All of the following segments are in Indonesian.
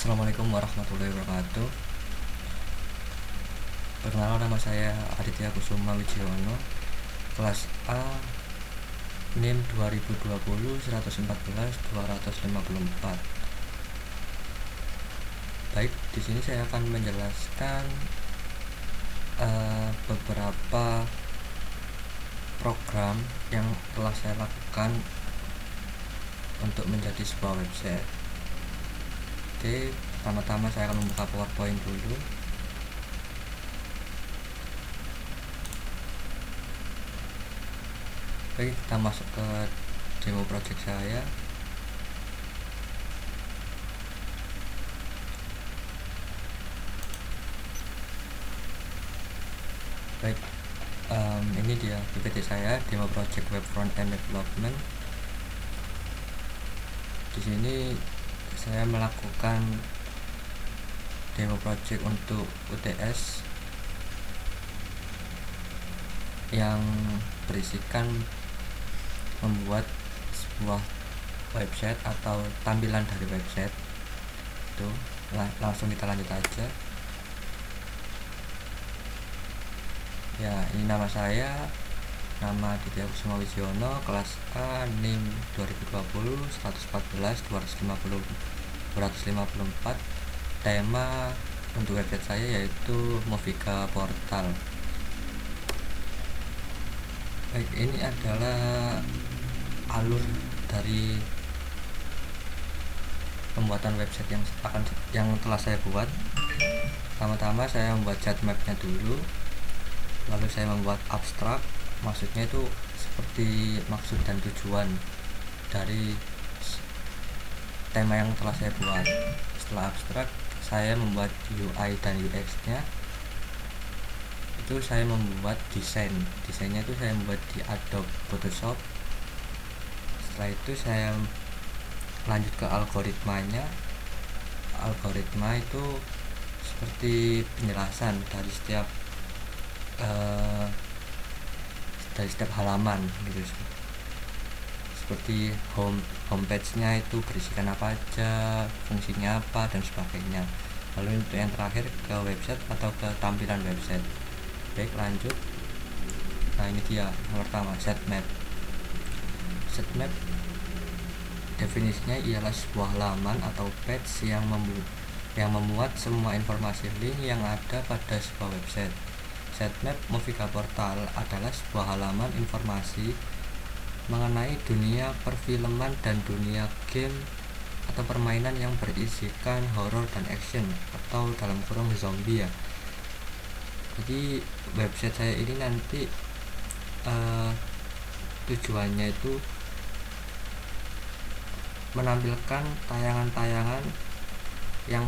Assalamualaikum warahmatullahi wabarakatuh. Perkenalkan, nama saya Aditya Kusuma Wijiono, kelas A, NIM 2020 114 254. Baik, di sini saya akan menjelaskan beberapa program yang telah saya lakukan untuk menjadi sebuah website. Oke, pertama-tama saya akan membuka PowerPoint dulu. Baik, kita masuk ke demo project saya. Baik, ini dia PPT saya, demo project web front end development. Di sini saya melakukan demo project untuk UTS yang berisikan membuat sebuah website atau tampilan dari website itu. Langsung kita lanjut aja. Ya, ini nama saya, nama Aditya Kusuma Wijiono, kelas A, NIM 2020 114 254. Tema untuk website saya yaitu Movica Portal. Baik, ini adalah alur dari pembuatan website yang telah saya buat. Pertama-tama saya membuat sitemap-nya dulu, lalu saya membuat abstrak. Maksudnya itu seperti maksud dan tujuan dari tema yang telah saya buat. Setelah abstrak, saya membuat UI dan UX-nya. Itu saya membuat desainnya itu saya membuat di Adobe Photoshop. Setelah itu saya lanjut ke algoritmanya. Algoritma itu seperti penjelasan dari setiap halaman gitu, seperti homepage-nya itu berisikan apa aja, fungsinya apa, dan sebagainya. Lalu untuk yang terakhir ke website atau ke tampilan website. Baik, lanjut. Nah, ini dia yang pertama, sitemap. Sitemap definisinya ialah sebuah halaman atau page yang memuat semua informasi link yang ada pada sebuah website. Sitemap Movica Portal adalah sebuah halaman informasi mengenai dunia perfilman dan dunia game atau permainan yang berisikan horror dan action atau dalam kurung zombie ya. Jadi website saya ini nanti tujuannya itu menampilkan tayangan-tayangan yang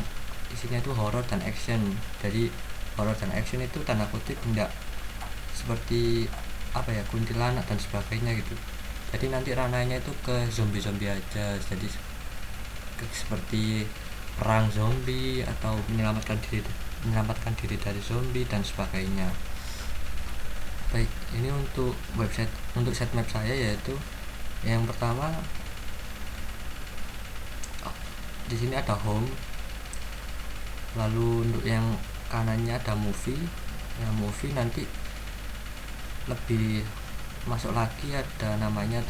isinya itu horror dan action. Jadi horror dan action itu tanda kutip enggak seperti kuntilanak dan sebagainya gitu. Jadi nanti ranahnya itu ke zombie aja. Jadi seperti perang zombie atau menyelamatkan diri dari zombie dan sebagainya. Baik, ini untuk sitemap saya yaitu yang pertama, di sini ada home. Lalu untuk yang kanannya ada movie. Yang movie nanti lebih masuk lagi ada namanya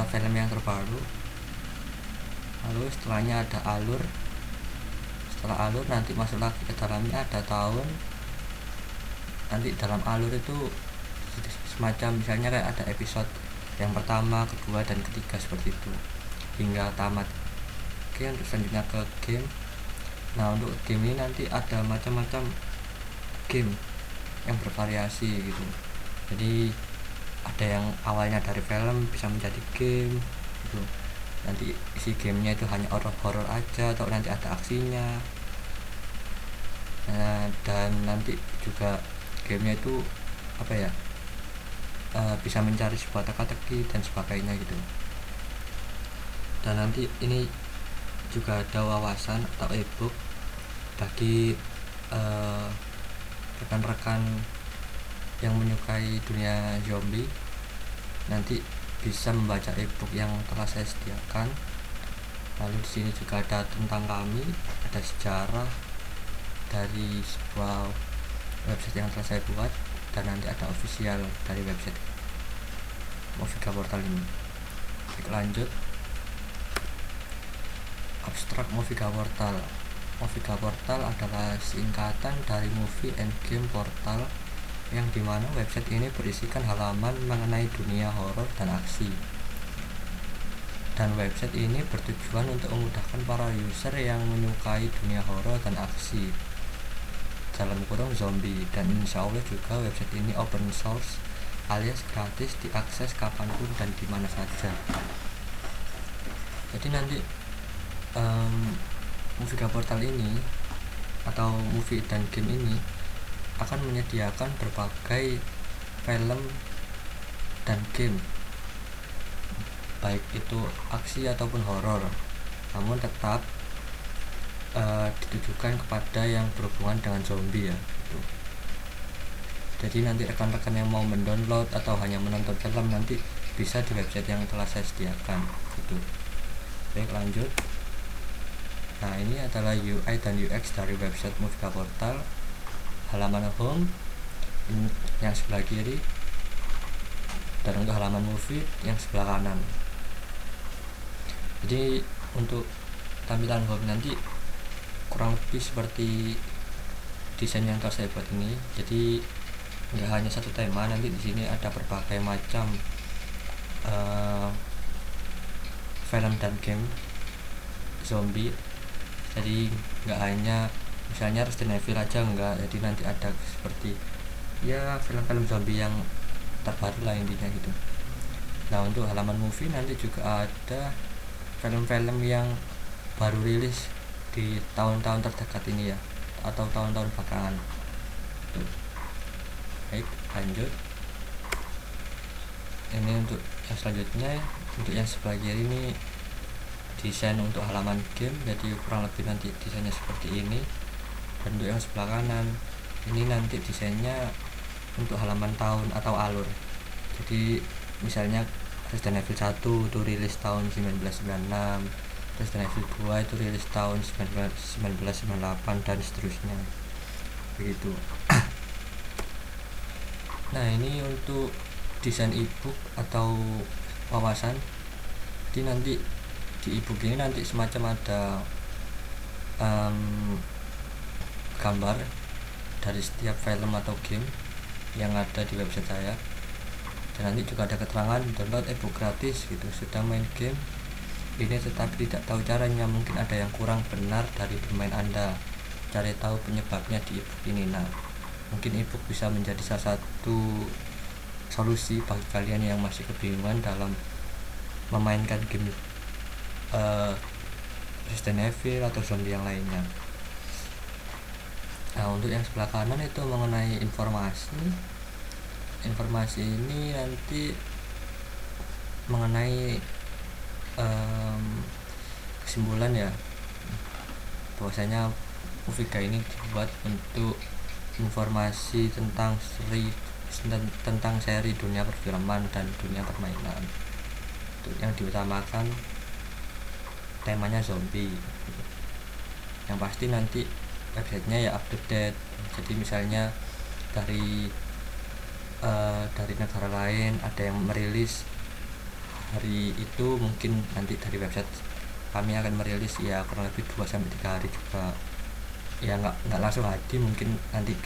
film yang terbaru. Lalu setelahnya ada alur. Setelah alur nanti masuk lagi ke dalamnya ada tahun. Nanti dalam alur itu semacam misalnya kayak ada episode yang pertama, kedua, dan ketiga seperti itu hingga tamat. Oke, untuk selanjutnya ke game. Nah, untuk game ini nanti ada macam-macam game yang bervariasi gitu. Jadi ada yang awalnya dari film bisa menjadi game gitu. Nanti isi gamenya itu hanya horror aja atau nanti ada aksinya. Dan nanti juga gamenya itu bisa mencari sebuah teka-teki dan sebagainya gitu. Dan nanti ini juga ada wawasan atau ebook bagi rekan-rekan yang menyukai dunia zombie. Nanti bisa membaca ebook yang telah saya sediakan. Lalu di sini juga ada tentang kami, ada sejarah dari sebuah website yang telah saya buat, dan nanti ada official dari website Moviga Portal ini. Baik, lanjut. Abstrak Moviga Portal. Moviga Portal adalah singkatan dari Movie and Game Portal, yang dimana website ini berisikan halaman mengenai dunia horor dan aksi. Dan website ini bertujuan untuk memudahkan para user yang menyukai dunia horor dan aksi, dalam kurung zombie. Dan insya Allah juga website ini open source alias gratis, diakses kapanpun dan dimana saja. Jadi nanti Moviga Portal ini atau movie dan game ini akan menyediakan berbagai film dan game, baik itu aksi ataupun horor, namun tetap ditujukan kepada yang berhubungan dengan zombie ya gitu. Jadi nanti rekan-rekan yang mau mendownload atau hanya menonton film nanti bisa di website yang telah saya sediakan gitu. Baik, lanjut. Nah, ini adalah UI dan UX dari website Moviga Portal. Halaman home yang sebelah kiri, dan untuk halaman movie yang sebelah kanan. Jadi untuk tampilan home nanti kurang lebih seperti desain yang telah saya buat ini. Jadi nggak hanya satu tema, nanti di sini ada berbagai macam film dan game zombie. Jadi nggak hanya misalnya Resident Evil aja, enggak. Jadi nanti ada seperti ya film-film zombie yang terbaru lah intinya gitu. Nah, untuk halaman movie nanti juga ada film-film yang baru rilis di tahun-tahun terdekat ini ya, atau tahun-tahun belakangan. Baik, lanjut. Ini untuk yang selanjutnya, untuk yang sebelah kiri ini desain untuk halaman game. Jadi kurang lebih nanti desainnya seperti ini. Dan untuk yang sebelah kanan ini nanti desainnya untuk halaman tahun atau alur. Jadi misalnya Resident Evil 1 itu rilis tahun 1996, Resident Evil 2 itu rilis tahun 1998 dan seterusnya begitu. Nah, ini untuk desain ebook atau wawasan. Jadi nanti di ebook ini nanti semacam ada gambar dari setiap film atau game yang ada di website saya, dan nanti juga ada keterangan download ebook gratis gitu. Sudah main game ini tetapi tidak tahu caranya, mungkin ada yang kurang benar dari bermain Anda, cari tahu penyebabnya di ebook ini. Nah, mungkin ebook bisa menjadi salah satu solusi bagi kalian yang masih kebingungan dalam memainkan game Resident Evil atau zombie yang lainnya. Nah, untuk yang sebelah kanan itu mengenai informasi ini nanti mengenai kesimpulan ya, bahwasanya Moviga ini dibuat untuk informasi tentang seri dunia perfilman dan dunia permainan. Untuk yang diutamakan temanya zombie. Yang pasti nanti websitenya ya up to date. Jadi misalnya dari negara lain ada yang merilis hari itu, mungkin nanti dari website kami akan merilis ya kurang lebih 2-3 hari juga ya, nggak langsung hadir, mungkin nanti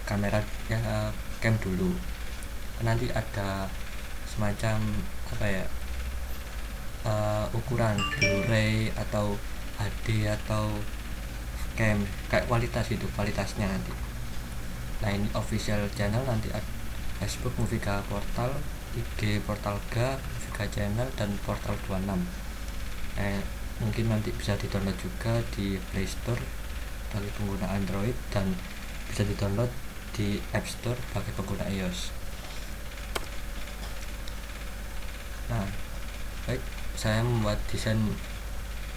kamera ya cam dulu, nanti ada semacam apa ya ukuran Blu-ray atau HD atau cam, kayak kualitasnya nanti. Nah, ini official channel nanti ada Facebook Moviga Portal, IG Portal Ga, Moviga Channel, dan Portal 26. Mungkin nanti bisa di-download juga di Play Store bagi pengguna Android, dan bisa di-download di App Store bagi pengguna iOS. Nah, baik, saya membuat desain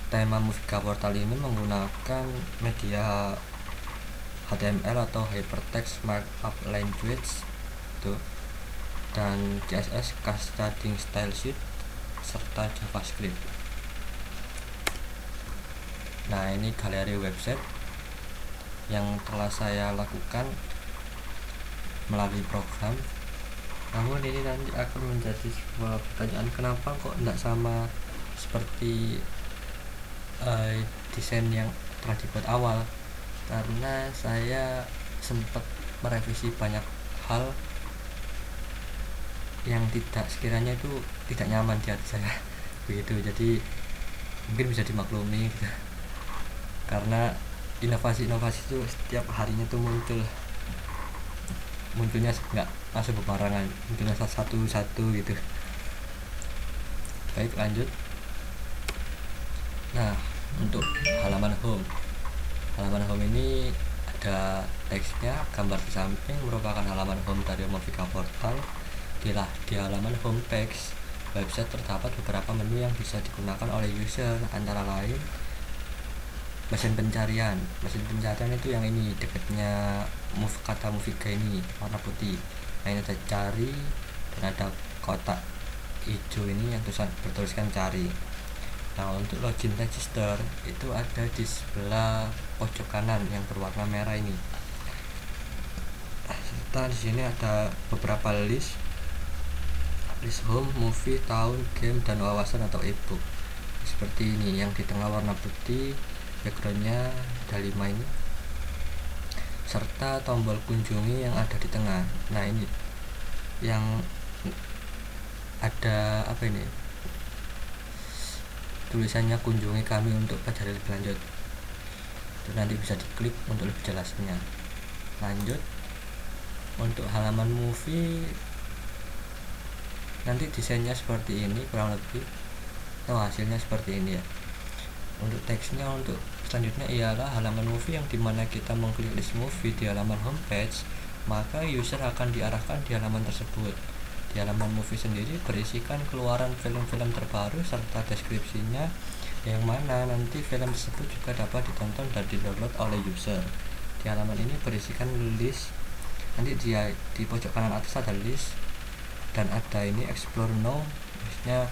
tema Moviga Portal ini menggunakan media HTML atau Hypertext Markup Language itu, dan CSS Cascading Style Sheet serta JavaScript. Nah, ini galeri website yang telah saya lakukan melalui program. Namun ini nanti akan menjadi sebuah pertanyaan, kenapa kok tidak sama seperti desain yang telah dibuat awal. Karena saya sempat merevisi banyak hal yang sekiranya itu tidak nyaman di hati saya begitu. Jadi mungkin bisa dimaklumi gitu. Karena inovasi-inovasi itu setiap harinya tuh munculnya nggak langsung berbarengan, munculnya satu-satu gitu. Baik, lanjut. Nah, untuk halaman home ini ada teksnya, gambar di samping merupakan halaman home dari Movica Portal. Di halaman home page website terdapat beberapa menu yang bisa digunakan oleh user, antara lain mesin pencarian itu yang ini dekatnya kata Movica ini warna putih. Nah, ini ada cari dan ada kotak hijau ini yang bertuliskan cari. Nah, untuk login register itu ada di sebelah pojok kanan yang berwarna merah ini. Serta di sini ada beberapa list home, movie, tahun, game, dan wawasan atau ebook. Seperti ini, yang di tengah warna putih, backgroundnya ada 5 ini, serta tombol kunjungi yang ada di tengah. Nah, ini yang ada apa ini, tulisannya kunjungi kami untuk pelajari lebih lanjut. Itu nanti bisa diklik untuk lebih jelasnya. Lanjut, untuk halaman movie nanti desainnya seperti ini kurang lebih, hasilnya seperti ini ya. Untuk teksnya untuk selanjutnya ialah halaman movie, yang dimana kita mengklik list movie di halaman homepage, maka user akan diarahkan di halaman tersebut. Di halaman movie sendiri berisikan keluaran film-film terbaru serta deskripsinya, yang mana nanti film tersebut juga dapat ditonton dan di-download oleh user. Di halaman ini berisikan list, nanti di pojok kanan atas ada list, dan ada ini explore now, maksudnya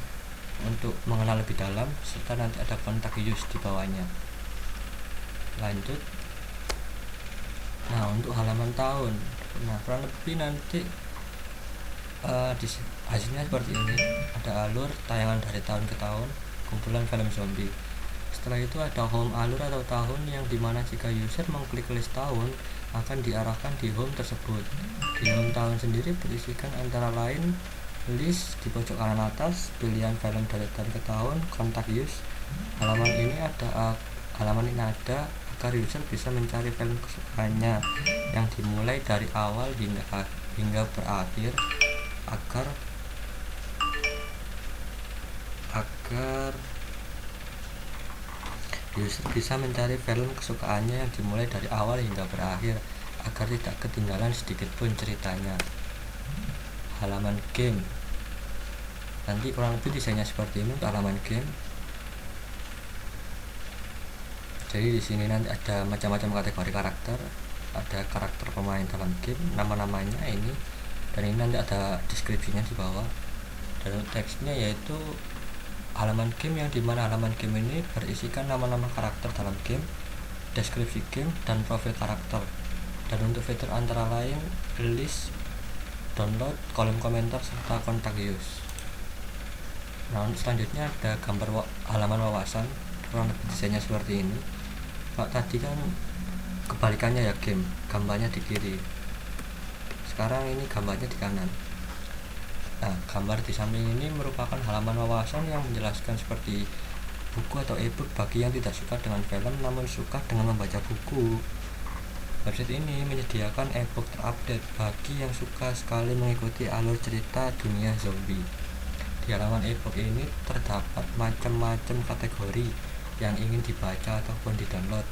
untuk mengenal lebih dalam, serta nanti ada kontak use di bawahnya. Lanjut. Nah, untuk halaman tahun, nah kurang lebih nanti hasilnya seperti ini. Ada alur tayangan dari tahun ke tahun, kumpulan film zombie. Setelah itu ada home alur atau tahun, yang dimana jika user mengklik list tahun akan diarahkan di home tersebut. Di home tahun sendiri berisikan antara lain list di pojok kanan atas, pilihan film dari tahun ke tahun, kontak use. Halaman ini ada agar user bisa mencari film kesukaannya yang dimulai dari awal hingga berakhir, agar user bisa mencari film kesukaannya yang dimulai dari awal hingga berakhir, agar tidak ketinggalan sedikit pun ceritanya. Halaman game nanti kurang lebih desainnya seperti ini untuk halaman game. Jadi di sini nanti ada macam-macam kategori karakter, ada karakter pemain dalam game, nama-namanya ini, dan ini nanti ada deskripsinya di bawah. Dan teksnya yaitu halaman game, yang dimana halaman game ini berisikan nama-nama karakter dalam game, deskripsi game, dan profil karakter. Dan untuk fitur antara lain list, download, kolom komentar, serta kontak use. Nah, selanjutnya ada gambar halaman wawasan, kurang lebih desainnya seperti ini. Kalau tadi kan kebalikannya ya, game gambarnya di kiri, sekarang ini gambarnya di kanan. Nah, gambar di samping ini merupakan halaman wawasan yang menjelaskan seperti buku atau ebook bagi yang tidak suka dengan film namun suka dengan membaca buku. Website ini menyediakan ebook terupdate bagi yang suka sekali mengikuti alur cerita dunia zombie. Di halaman ebook ini terdapat macam-macam kategori yang ingin dibaca ataupun di-download.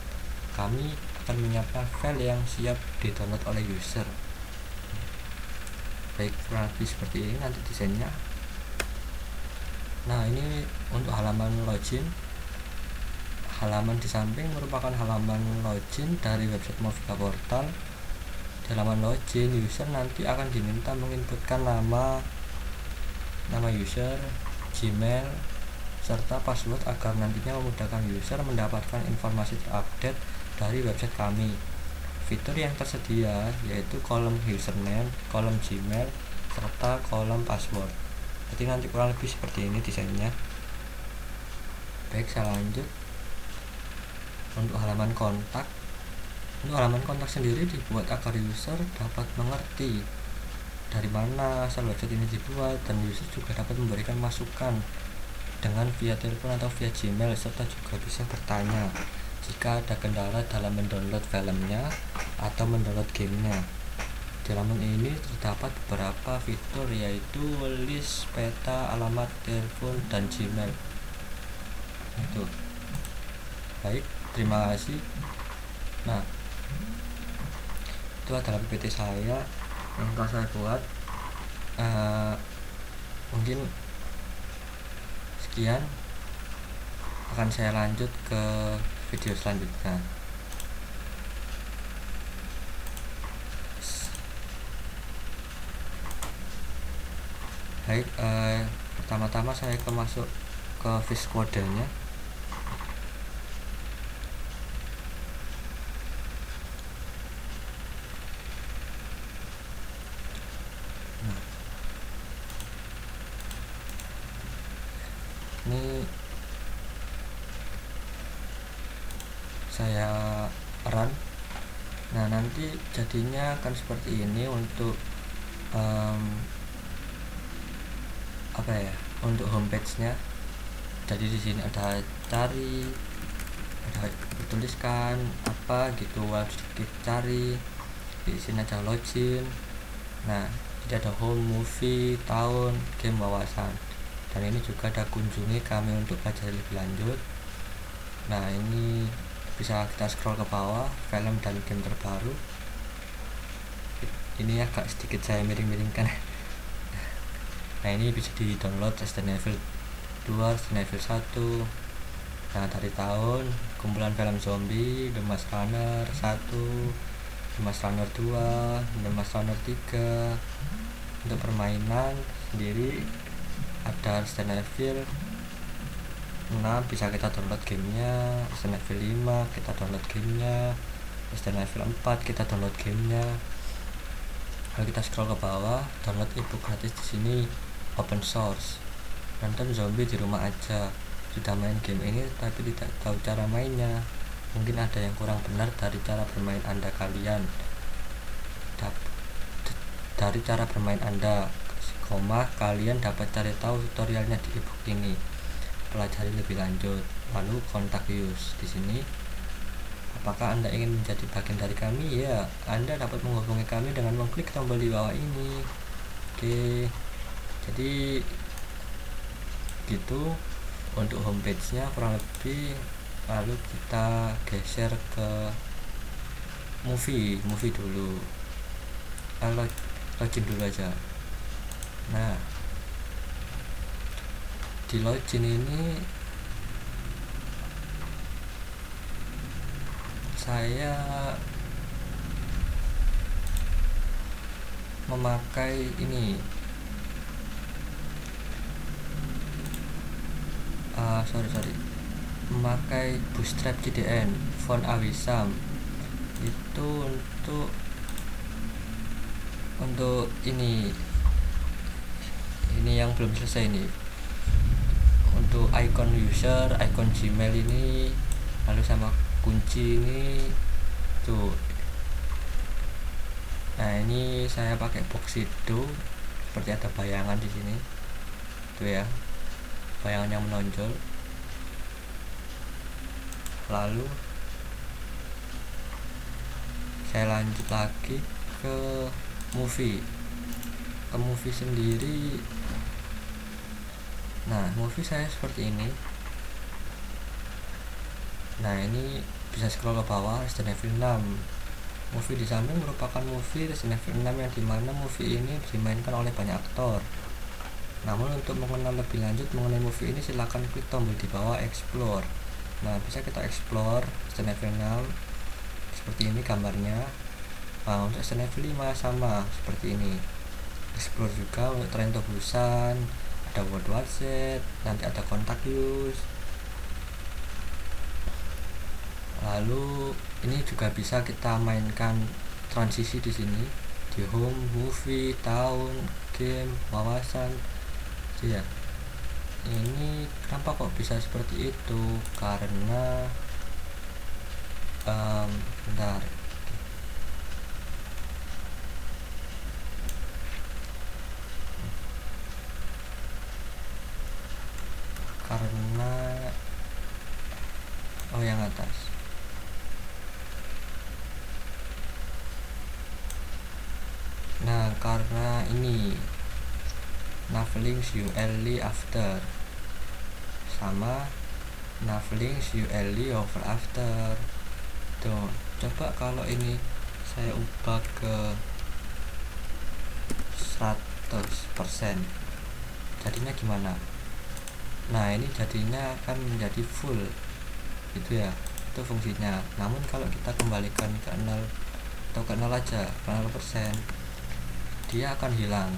Kami akan menyiapkan file yang siap di-download oleh user. Baik, kurang lebih seperti ini nanti desainnya. Nah, ini untuk halaman login. Halaman di samping merupakan halaman login dari website Movica Portal. Di halaman login, user nanti akan diminta menginputkan nama user, Gmail, serta password agar nantinya memudahkan user mendapatkan informasi terupdate dari website kami. Fitur yang tersedia yaitu kolom username, kolom Gmail, serta kolom password. Jadi nanti kurang lebih seperti ini desainnya. Baik, saya lanjut. Untuk halaman kontak sendiri dibuat agar user dapat mengerti dari mana asal website ini dibuat, dan user juga dapat memberikan masukan dengan via telepon atau via Gmail, serta juga bisa bertanya jika ada kendala dalam mendownload filmnya atau mendownload gamenya. Di halaman ini terdapat beberapa fitur yaitu list, peta, alamat, telepon, dan Gmail. Itu. Baik, terima kasih. Nah, itu adalah PPT saya yang telah saya buat. Mungkin sekian, akan saya lanjut ke video selanjutnya. Baik, pertama-tama saya masuk ke VS Code-nya. Ini saya run. Nah, nanti jadinya akan seperti ini untuk untuk homepage-nya. Jadi di sini ada cari, ada tuliskan apa gitu, sedikit cari. Di sini ada login. Nah, jadi ada home, movie, tahun, game, wawasan. Dan ini juga ada kunjungi kami untuk belajar lebih lanjut. Nah, ini bisa kita scroll ke bawah, film dan game terbaru. Ini agak sedikit saya miring-miringkan. Nah, ini bisa di download Resident Evil 2, Resident Evil 1. Nah, dari tahun kumpulan film zombie, The Mask Runner 1, The Mask Runner 2, The Mask Runner 3. Untuk permainan sendiri ada Resident Evil 6, bisa kita download gamenya. Resident Evil 5 kita download gamenya. Resident Evil 4 kita download gamenya. Kalau kita scroll ke bawah, download ebook gratis di sini, open source. Nonton zombie di rumah aja. Sudah main game ini tapi tidak tahu cara mainnya. Mungkin ada yang kurang benar dari cara bermain Anda kalian. Dari cara bermain Anda, kalian dapat cari tahu tutorialnya di ebook ini. Pelajari lebih lanjut. Lalu kontak us di sini. Apakah Anda ingin menjadi bagian dari kami? Ya, Anda dapat menghubungi kami dengan mengklik tombol di bawah ini. Oke. Jadi gitu untuk homepage-nya kurang lebih. Lalu kita geser ke movie dulu. Login dulu aja. Nah, di login ini saya memakai ini memakai Bootstrap CDN font Awisam. Itu untuk ini yang belum selesai ini, untuk icon user, icon Gmail ini, lalu sama kunci ini tuh. Nah, ini saya pakai Boxido, seperti ada bayangan di sini tuh ya, bayangan yang menonjol. Lalu saya lanjut lagi ke movie sendiri. Nah, movie saya seperti ini. Nah, ini bisa scroll ke bawah, Resident Evil 6. Movie di samping merupakan movie Resident Evil 6 yang dimana movie ini dimainkan oleh banyak aktor. Namun untuk mengenal lebih lanjut mengenai movie ini, silakan klik tombol di bawah explore. Nah, bisa kita explore Resident Evil 6 seperti ini gambarnya. Nah, untuk Resident Evil 5 sama seperti ini. Explore juga untuk Train to Busan, ada World War Z, nanti ada Contact Use. Lalu ini juga bisa kita mainkan transisi di sini di home, movie, tahun, game, wawasan. Ya, ini kenapa kok bisa seperti itu? Karena bentar. Karena yang atas. Nah, karena ini Navlinks you early after sama Navlinks you early over after. Tuh, coba kalau ini saya ubah ke 100%, jadinya gimana? Nah, ini jadinya akan menjadi full gitu ya, itu fungsinya. Namun kalau kita kembalikan ke 0 atau ke 0 aja, ke 0%, dia akan hilang.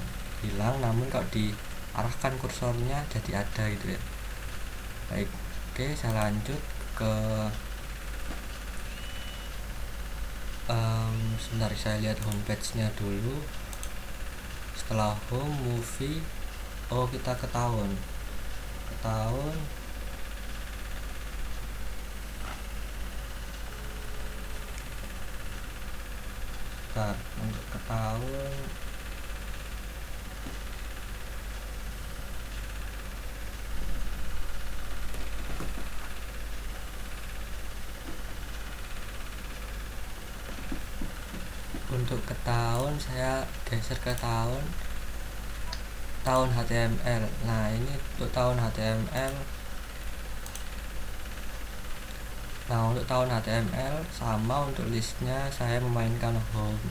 Namun kalau diarahkan kursornya jadi ada gitu ya. Baik, oke, saya lanjut ke sebentar, saya lihat homepage nya dulu. Setelah home, movie, kita ke tahun. Untuk ke tahun saya geser ke tahun HTML. Nah, ini untuk tahun HTML. Untuk tahun HTML sama, untuk listnya saya memainkan home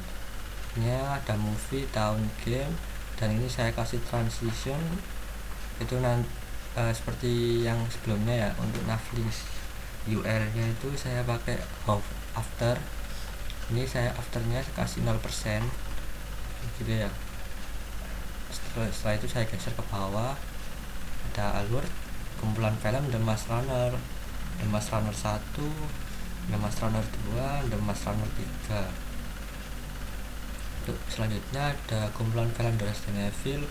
nya, ada movie, tahun, game, dan ini saya kasih transition itu seperti yang sebelumnya ya. Untuk Navlinks UL nya itu saya pakai after. Ini saya afternya kasih 0% gitu ya. Setelah itu saya geser ke bawah, ada alur, kumpulan film, The Maze Runner 1, The Maze Runner 2, The Maze Runner 3. Untuk selanjutnya ada kumpulan film Resident Evil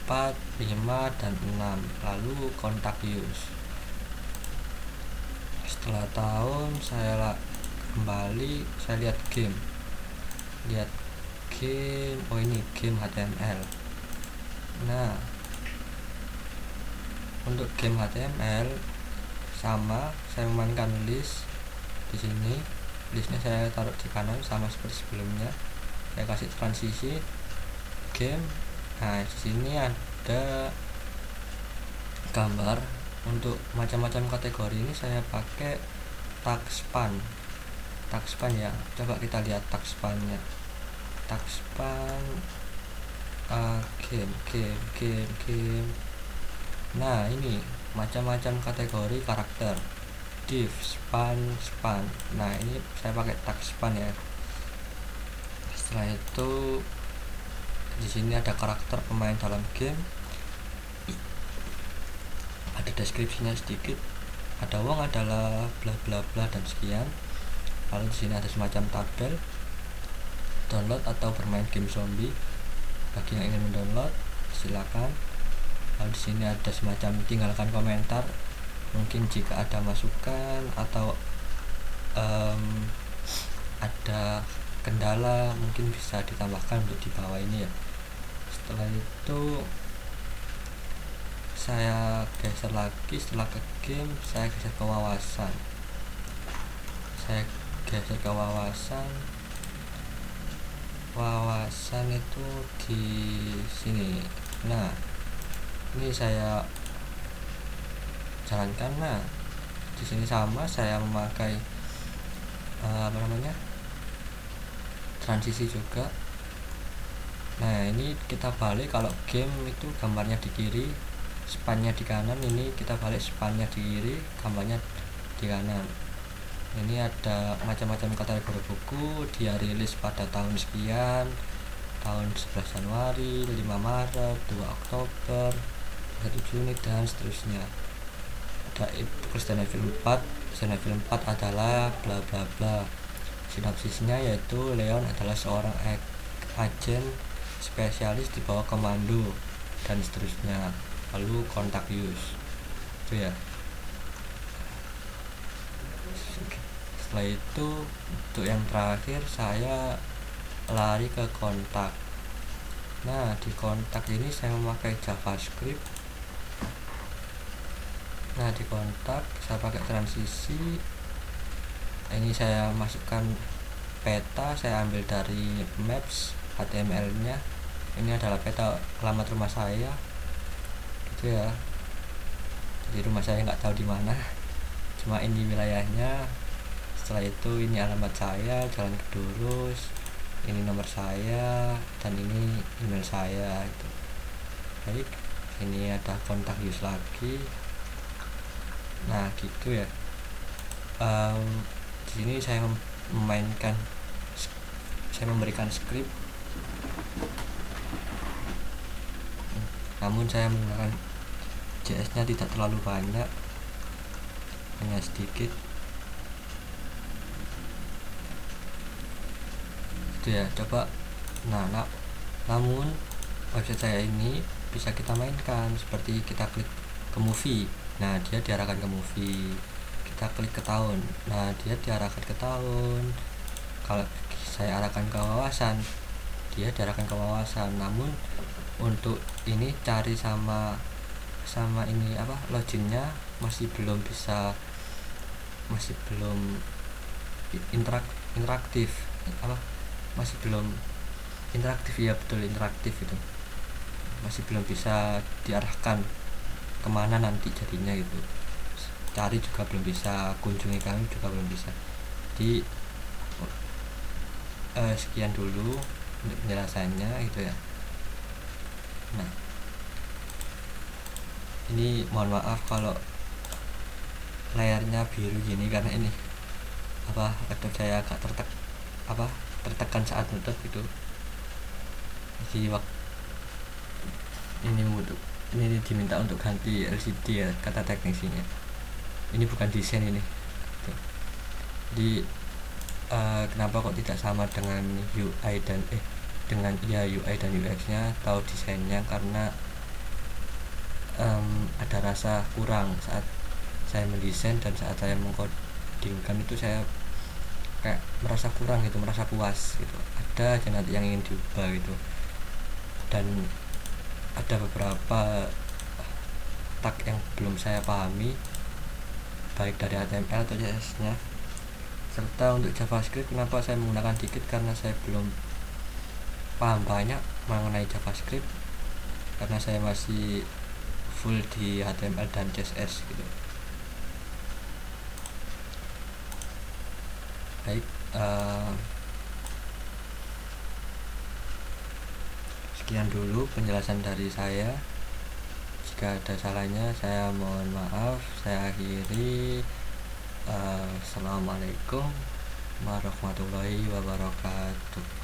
4, 5, dan 6. Lalu Contact Use. Setelah tahun saya kembali, saya lihat game. Ini game HTML. Nah, untuk game HTML sama, saya memainkan list di sini. Listnya saya taruh di kanan sama seperti sebelumnya. Saya kasih transisi game. Nah, di sini ada gambar. Untuk macam-macam kategori ini saya pakai tag span ya. Coba kita lihat tag spannya. Tag span game. Nah, ini macam-macam kategori karakter, div, span. Nah, ini saya pakai tag span ya. Setelah itu di sini ada karakter pemain dalam game, ada deskripsinya sedikit, ada Wong adalah bla bla bla dan sekian. Lalu di sini ada semacam tabel download atau bermain game zombie. Bagi yang ingin mendownload, silakan. Lalu di sini ada semacam tinggalkan komentar, mungkin jika ada masukan atau ada kendala mungkin bisa ditambahkan untuk di bawah ini ya. Setelah itu saya geser lagi, setelah ke game saya geser ke wawasan. Wawasan itu di sini. Nah, ini saya jalankan. Nah, di sini sama, saya memakai transisi juga. Nah, ini kita balik. Kalau game itu gambarnya di kiri, spannya di kanan. Ini kita balik, spannya di kiri, gambarnya di kanan. Ini ada macam-macam kategori buku, dia rilis pada tahun sekian, tahun 11 Januari, 5 Maret, 2 Oktober, 1 Juni, dan seterusnya. Ada Resident Evil 4. Resident Evil 4 adalah bla bla bla. Sinopsisnya yaitu Leon adalah seorang agen spesialis di bawah komando dan seterusnya. Lalu kontak use itu ya. Setelah itu untuk yang terakhir saya lari ke kontak. Nah, di kontak ini saya memakai JavaScript. Nah, di kontak saya pakai transisi. Ini saya masukkan peta, saya ambil dari maps HTML nya. Ini adalah peta alamat rumah saya gitu ya. Jadi rumah saya nggak tahu di mana, cuma ini wilayahnya. Setelah itu ini alamat saya, Jalan Kedurus, ini nomor saya, dan ini email saya itu. Baik, ini ada kontak use lagi. Nah gitu ya. Di sini saya memberikan script, namun saya menggunakan JS nya tidak terlalu banyak, hanya sedikit itu ya. Coba namun website saya ini bisa kita mainkan, seperti kita klik ke movie, nah dia diarahkan ke movie. Kita klik ke tahun, nah dia diarahkan ke tahun. Kalau saya arahkan ke wawasan, dia diarahkan ke wawasan. Namun untuk ini cari sama ini loginnya masih belum interaktif, masih belum interaktif ya, betul, interaktif itu masih belum bisa diarahkan kemana nanti jadinya gitu. Cari juga belum bisa, kunjungi kami juga belum bisa. Jadi sekian dulu untuk penjelasannya gitu ya. Nah, ini mohon maaf kalau layarnya biru gini, karena ini laptop saya agak tertekan saat nutup gitu. Jadi ini diminta untuk ganti LCD ya, kata teknisinya. Ini bukan desain ini. Jadi kenapa kok tidak sama dengan UI dan UI dan UX nya atau desainnya, karena ada rasa kurang saat saya mendesain dan saat saya mengcodingkan itu. Saya kayak merasa kurang gitu, merasa puas gitu. Ada aja nanti yang ingin diubah gitu, dan ada beberapa tag yang belum saya pahami, baik dari HTML atau CSS nya. Serta untuk JavaScript, kenapa saya menggunakan dikit, karena saya belum paham banyak mengenai JavaScript, karena saya masih full di HTML dan CSS gitu. Baik, sekian dulu penjelasan dari saya. Jika ada salahnya saya mohon maaf. Saya akhiri. Assalamualaikum warahmatullahi wabarakatuh.